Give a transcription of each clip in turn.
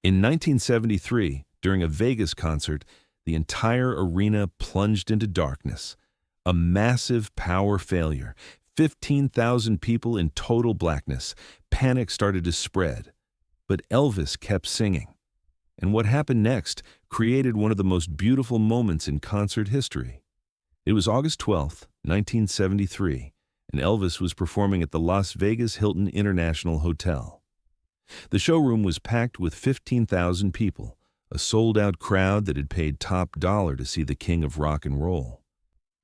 In 1973, during a Vegas concert, the entire arena plunged into darkness. A massive power failure. 15,000 people in total blackness. Panic started to spread. But Elvis kept singing. And what happened next created one of the most beautiful moments in concert history. It was August 12, 1973, and Elvis was performing at the Las Vegas Hilton International Hotel. The showroom was packed with 15,000 people, a sold-out crowd that had paid top dollar to see the king of rock and roll.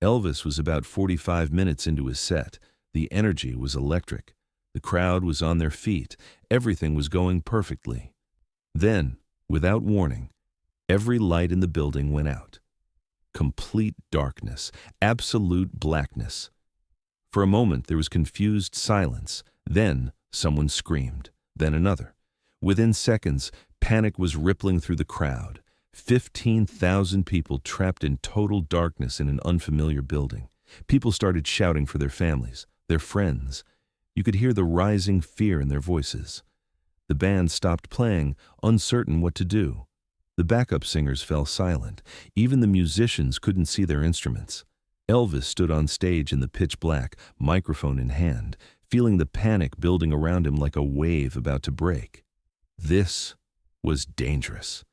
Elvis was about 45 minutes into his set. The energy was electric. The crowd was on their feet. Everything was going perfectly. Then, without warning, every light in the building went out. Complete darkness, absolute blackness. For a moment, there was confused silence. Then, someone screamed. Then another. Within seconds, panic was rippling through the crowd. 15,000 people trapped in total darkness in an unfamiliar building. People started shouting for their families, their friends. You could hear the rising fear in their voices. The band stopped playing, uncertain what to do. The backup singers fell silent. Even the musicians couldn't see their instruments. Elvis stood on stage in the pitch black, microphone in hand, feeling the panic building around him like a wave about to break. This was dangerous.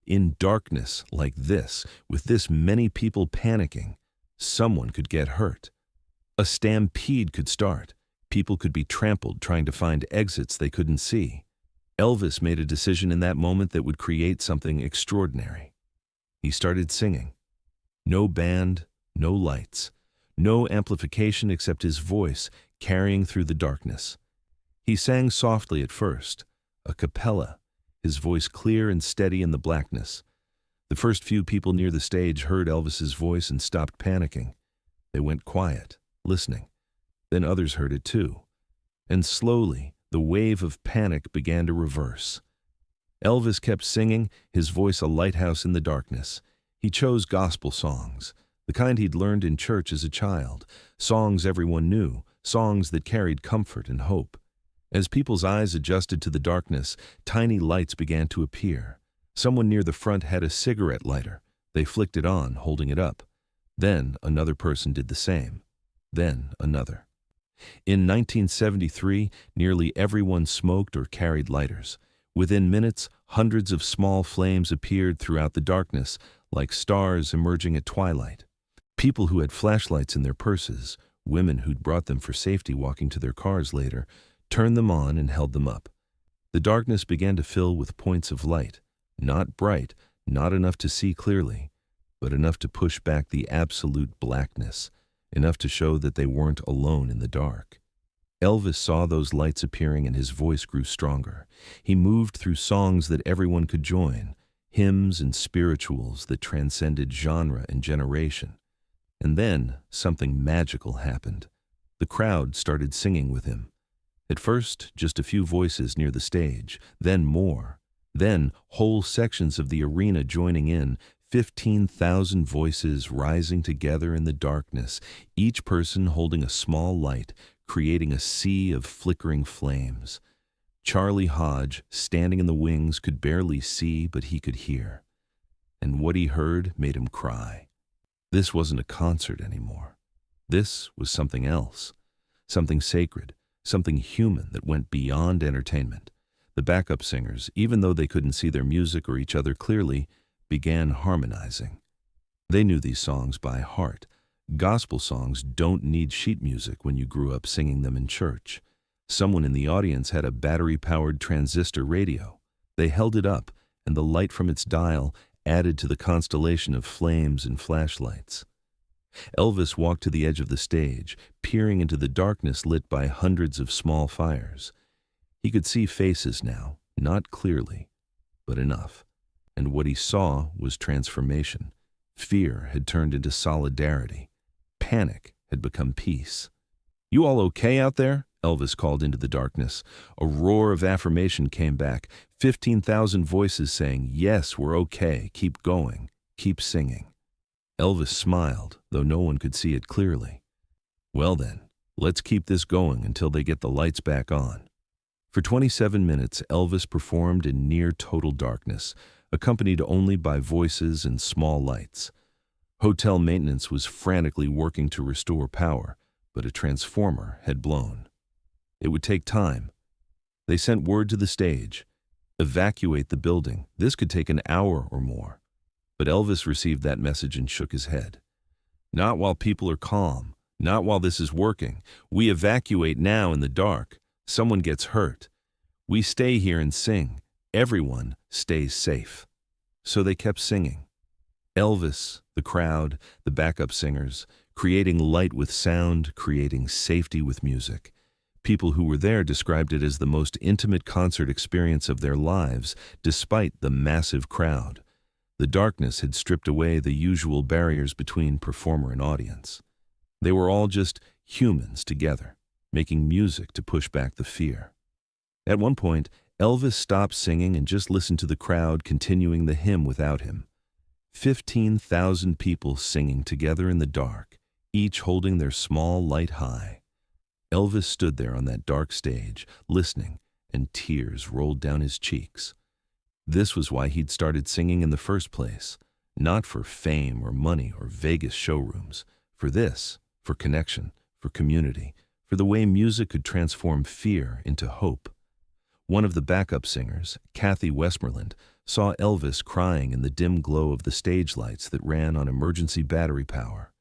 In darkness like this, with this many people panicking, someone could get hurt. A stampede could start. People could be trampled trying to find exits they couldn't see. Elvis made a decision in that moment that would create something extraordinary. He started singing. No band, no lights, no amplification except his voice carrying through the darkness. He sang softly at first, a cappella, his voice clear and steady in the blackness. The first few people near the stage heard Elvis's voice and stopped panicking. They went quiet, listening. Then others heard it too. And slowly, the wave of panic began to reverse. Elvis kept singing, his voice a lighthouse in the darkness. He chose gospel songs, the kind he'd learned in church as a child, songs everyone knew, songs that carried comfort and hope. As people's eyes adjusted to the darkness, tiny lights began to appear. Someone near the front had a cigarette lighter. They flicked it on, holding it up. Then another person did the same. Then another. In 1973, nearly everyone smoked or carried lighters. Within minutes, hundreds of small flames appeared throughout the darkness, like stars emerging at twilight. People who had flashlights in their purses, women who'd brought them for safety walking to their cars later, turned them on and held them up. The darkness began to fill with points of light, not bright, not enough to see clearly, but enough to push back the absolute blackness, enough to show that they weren't alone in the dark. Elvis saw those lights appearing and his voice grew stronger. He moved through songs that everyone could join, hymns and spirituals that transcended genre and generation. And then something magical happened. The crowd started singing with him. At first, just a few voices near the stage, then more. Then whole sections of the arena joining in, 15,000 voices rising together in the darkness, each person holding a small light, creating a sea of flickering flames. Charlie Hodge, standing in the wings, could barely see, but he could hear. And what he heard made him cry. This wasn't a concert anymore. This was something else, something sacred, something human that went beyond entertainment. The backup singers, even though they couldn't see their music or each other clearly, began harmonizing. They knew these songs by heart. Gospel songs don't need sheet music when you grew up singing them in church. Someone in the audience had a battery-powered transistor radio. They held it up, and the light from its dial added to the constellation of flames and flashlights. Elvis walked to the edge of the stage, peering into the darkness lit by hundreds of small fires. He could see faces now, not clearly, but enough. And what he saw was transformation. Fear had turned into solidarity. Panic had become peace. "You all okay out there?" Elvis called into the darkness. A roar of affirmation came back, 15,000 voices saying, "Yes, we're okay, keep going, keep singing." Elvis smiled, though no one could see it clearly. "Well then, let's keep this going until they get the lights back on." For 27 minutes, Elvis performed in near total darkness, accompanied only by voices and small lights. Hotel maintenance was frantically working to restore power, but a transformer had blown. It would take time. They sent word to the stage, "Evacuate the building. This could take an hour or more." But Elvis received that message and shook his head. "Not while people are calm. Not while this is working. We evacuate now in the dark. Someone gets hurt. We stay here and sing. Everyone stays safe." So they kept singing. Elvis, the crowd, the backup singers, creating light with sound, creating safety with music. People who were there described it as the most intimate concert experience of their lives, despite the massive crowd. The darkness had stripped away the usual barriers between performer and audience. They were all just humans together, making music to push back the fear. At one point, Elvis stopped singing and just listened to the crowd continuing the hymn without him. 15,000 people singing together in the dark, each holding their small light high. Elvis stood there on that dark stage, listening, and tears rolled down his cheeks. This was why he'd started singing in the first place, not for fame or money or Vegas showrooms. For connection, for community, for the way music could transform fear into hope. One of the backup singers, Kathy Westmoreland, saw Elvis crying in the dim glow of the stage lights that ran on emergency battery power.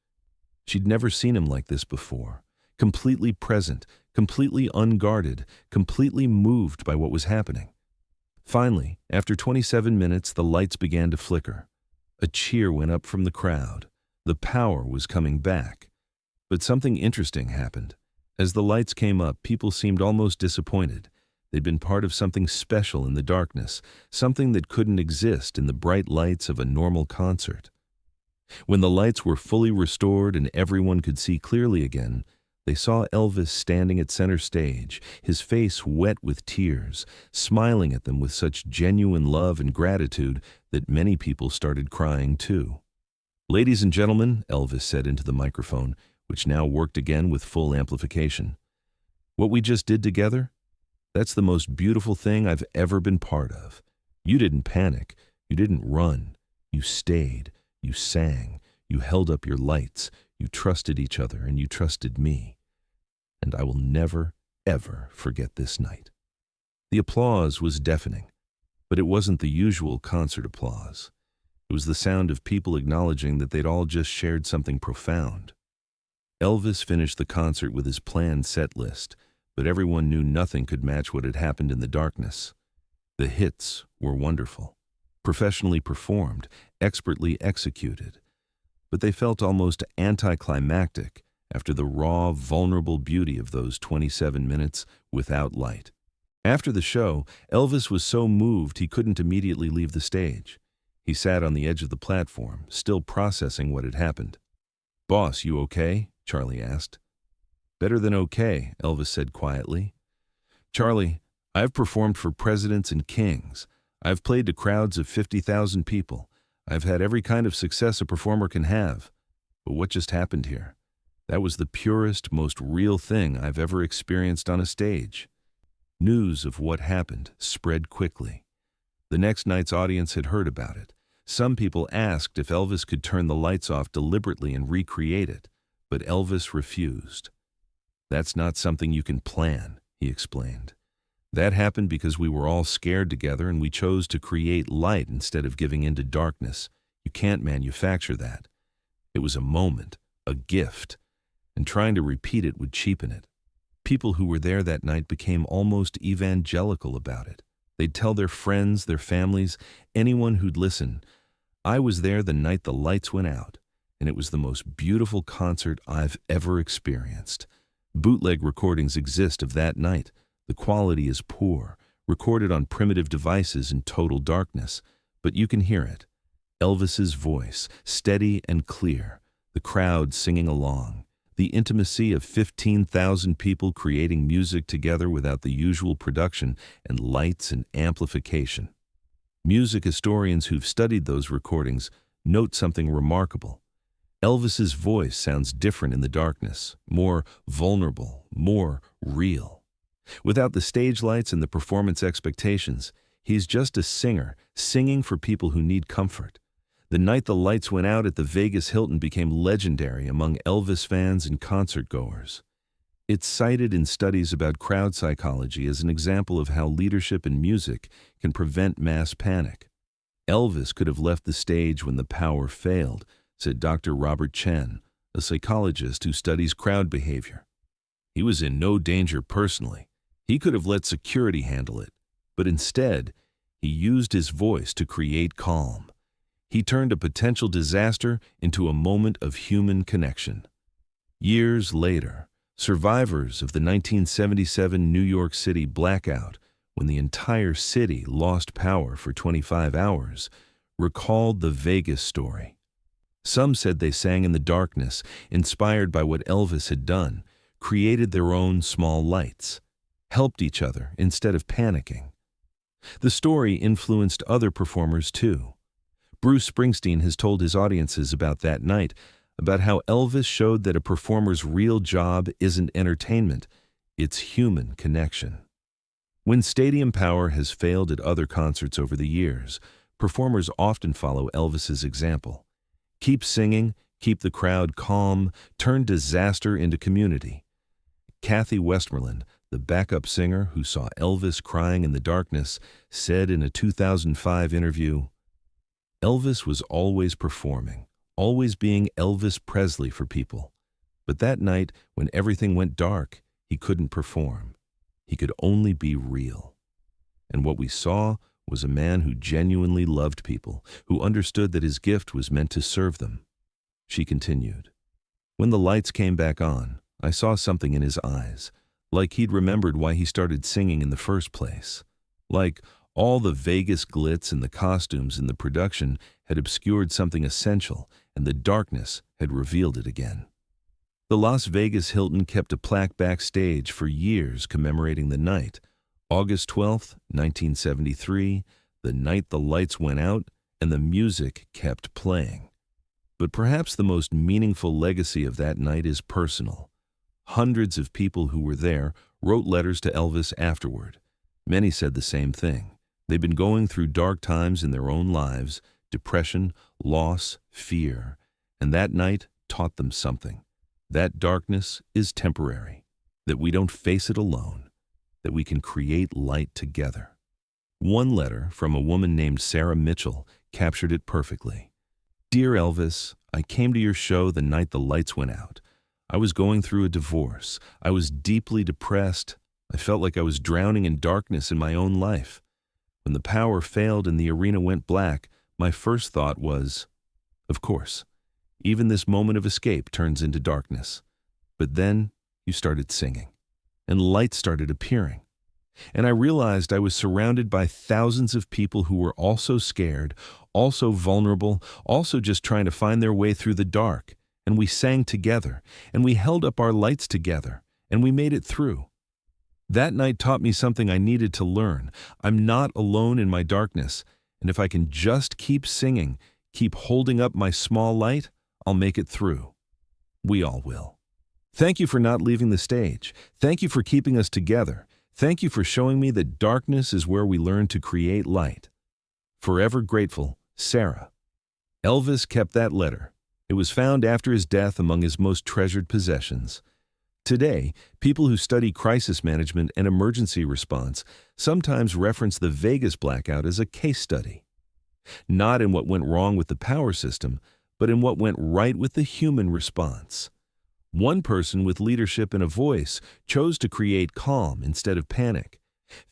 She'd never seen him like this before, completely present, completely unguarded, completely moved by what was happening. Finally, after 27 minutes, the lights began to flicker. A cheer went up from the crowd. The power was coming back. But something interesting happened. As the lights came up, people seemed almost disappointed. They'd been part of something special in the darkness, something that couldn't exist in the bright lights of a normal concert. When the lights were fully restored and everyone could see clearly again, they saw Elvis standing at center stage, his face wet with tears, smiling at them with such genuine love and gratitude that many people started crying too. "Ladies and gentlemen," Elvis said into the microphone, which now worked again with full amplification, "what we just did together? That's the most beautiful thing I've ever been part of. You didn't panic. You didn't run. You stayed. You sang. You held up your lights. You trusted each other, and you trusted me. And I will never, ever forget this night." The applause was deafening, but it wasn't the usual concert applause. It was the sound of people acknowledging that they'd all just shared something profound. Elvis finished the concert with his planned set list, but everyone knew nothing could match what had happened in the darkness. The hits were wonderful, professionally performed, expertly executed, but they felt almost anticlimactic after the raw, vulnerable beauty of those 27 minutes without light. After the show, Elvis was so moved he couldn't immediately leave the stage. He sat on the edge of the platform, still processing what had happened. "Boss, you okay?" Charlie asked. "Better than okay," Elvis said quietly. "Charlie, I've performed for presidents and kings. I've played to crowds of 50,000 people. I've had every kind of success a performer can have. But what just happened here? That was the purest, most real thing I've ever experienced on a stage." News of what happened spread quickly. The next night's audience had heard about it. Some people asked if Elvis could turn the lights off deliberately and recreate it, but Elvis refused. "That's not something you can plan," he explained. "That happened because we were all scared together and we chose to create light instead of giving in to darkness. You can't manufacture that. It was a moment, a gift, and trying to repeat it would cheapen it." People who were there that night became almost evangelical about it. They'd tell their friends, their families, anyone who'd listen, "I was there the night the lights went out, and it was the most beautiful concert I've ever experienced." Bootleg recordings exist of that night. The quality is poor, recorded on primitive devices in total darkness, but you can hear it. Elvis's voice, steady and clear, the crowd singing along, the intimacy of 15,000 people creating music together without the usual production and lights and amplification. Music historians who've studied those recordings note something remarkable. Elvis's voice sounds different in the darkness, more vulnerable, more real. Without the stage lights and the performance expectations, he's just a singer, singing for people who need comfort. The night the lights went out at the Vegas Hilton became legendary among Elvis fans and concert-goers. It's cited in studies about crowd psychology as an example of how leadership in music can prevent mass panic. Elvis could have left the stage when the power failed, said Dr. Robert Chen, a psychologist who studies crowd behavior. He was in no danger personally. He could have let security handle it, but instead, he used his voice to create calm. He turned a potential disaster into a moment of human connection. Years later, survivors of the 1977 New York City blackout, when the entire city lost power for 25 hours, recalled the Vegas story. Some said they sang in the darkness, inspired by what Elvis had done, created their own small lights, helped each other instead of panicking. The story influenced other performers too. Bruce Springsteen has told his audiences about that night, about how Elvis showed that a performer's real job isn't entertainment, it's human connection. When stadium power has failed at other concerts over the years, performers often follow Elvis's example. Keep singing, keep the crowd calm, turn disaster into community. Kathy Westmoreland, the backup singer who saw Elvis crying in the darkness, said in a 2005 interview, "Elvis was always performing, always being Elvis Presley for people. But that night, when everything went dark, he couldn't perform. He could only be real. And what we saw was a man who genuinely loved people, who understood that his gift was meant to serve them." She continued, "When the lights came back on, I saw something in his eyes, like he'd remembered why he started singing in the first place. Like all the Vegas glitz and the costumes and the production had obscured something essential, and the darkness had revealed it again." The Las Vegas Hilton kept a plaque backstage for years commemorating the night, August 12, 1973, the night the lights went out and the music kept playing. But perhaps the most meaningful legacy of that night is personal. Hundreds of people who were there wrote letters to Elvis afterward. Many said the same thing. They'd been going through dark times in their own lives, depression, loss, fear, and that night taught them something. That darkness is temporary, that we don't face it alone, that we can create light together. One letter from a woman named Sarah Mitchell captured it perfectly. "Dear Elvis, I came to your show the night the lights went out. I was going through a divorce. I was deeply depressed. I felt like I was drowning in darkness in my own life. When the power failed and the arena went black, my first thought was, of course, even this moment of escape turns into darkness. But then you started singing, and lights started appearing. And I realized I was surrounded by thousands of people who were also scared, also vulnerable, also just trying to find their way through the dark. And we sang together, and we held up our lights together, and we made it through. That night taught me something I needed to learn. I'm not alone in my darkness, and if I can just keep singing, keep holding up my small light, I'll make it through. We all will. Thank you for not leaving the stage. Thank you for keeping us together. Thank you for showing me that darkness is where we learn to create light. Forever grateful, Sarah." Elvis kept that letter. It was found after his death among his most treasured possessions. Today, people who study crisis management and emergency response sometimes reference the Vegas blackout as a case study. Not in what went wrong with the power system, but in what went right with the human response. One person with leadership and a voice chose to create calm instead of panic.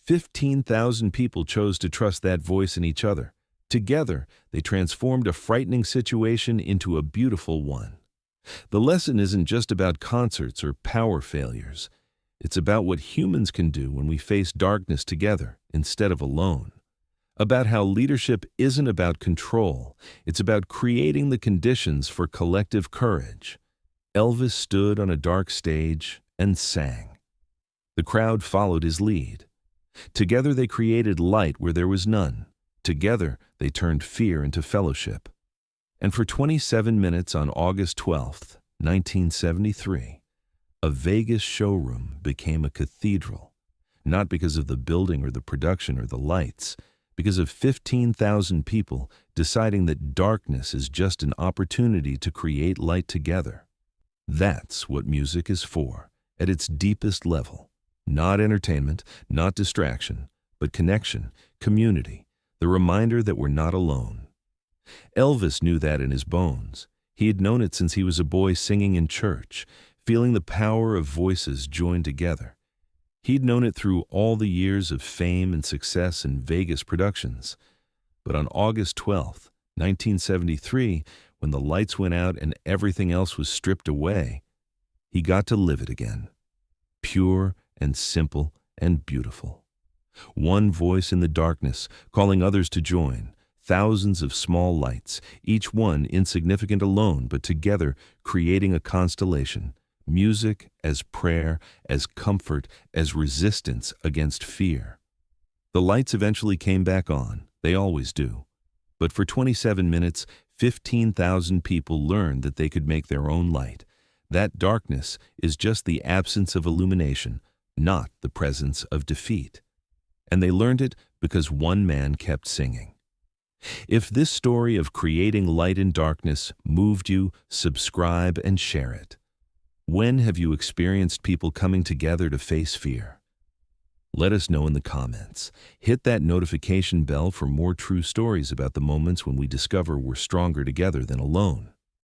15,000 people chose to trust that voice in each other. Together, they transformed a frightening situation into a beautiful one. The lesson isn't just about concerts or power failures. It's about what humans can do when we face darkness together instead of alone. About how leadership isn't about control. It's about creating the conditions for collective courage. Elvis stood on a dark stage and sang. The crowd followed his lead. Together they created light where there was none. Together they turned fear into fellowship. And for 27 minutes on August 12, 1973, a Vegas showroom became a cathedral. not because of the building or the production or the lights, because of 15,000 people deciding that darkness is just an opportunity to create light together. That's what music is for, at its deepest level. Not entertainment, not distraction, but connection, community, the reminder that we're not alone. Elvis knew that in his bones. He had known it since he was a boy singing in church, feeling the power of voices joined together. He'd known it through all the years of fame and success in Vegas productions. But on August 12th, 1973, when the lights went out and everything else was stripped away, he got to live it again. Pure and simple and beautiful. One voice in the darkness, calling others to join. Thousands of small lights, each one insignificant alone, but together creating a constellation. Music as prayer, as comfort, as resistance against fear. The lights eventually came back on. They always do. But for 27 minutes, 15,000 people learned that they could make their own light. That darkness is just the absence of illumination, not the presence of defeat. And they learned it because one man kept singing. If this story of creating light in darkness moved you, subscribe and share it. When have you experienced people coming together to face fear? Let us know in the comments. Hit that notification bell for more true stories about the moments when we discover we're stronger together than alone.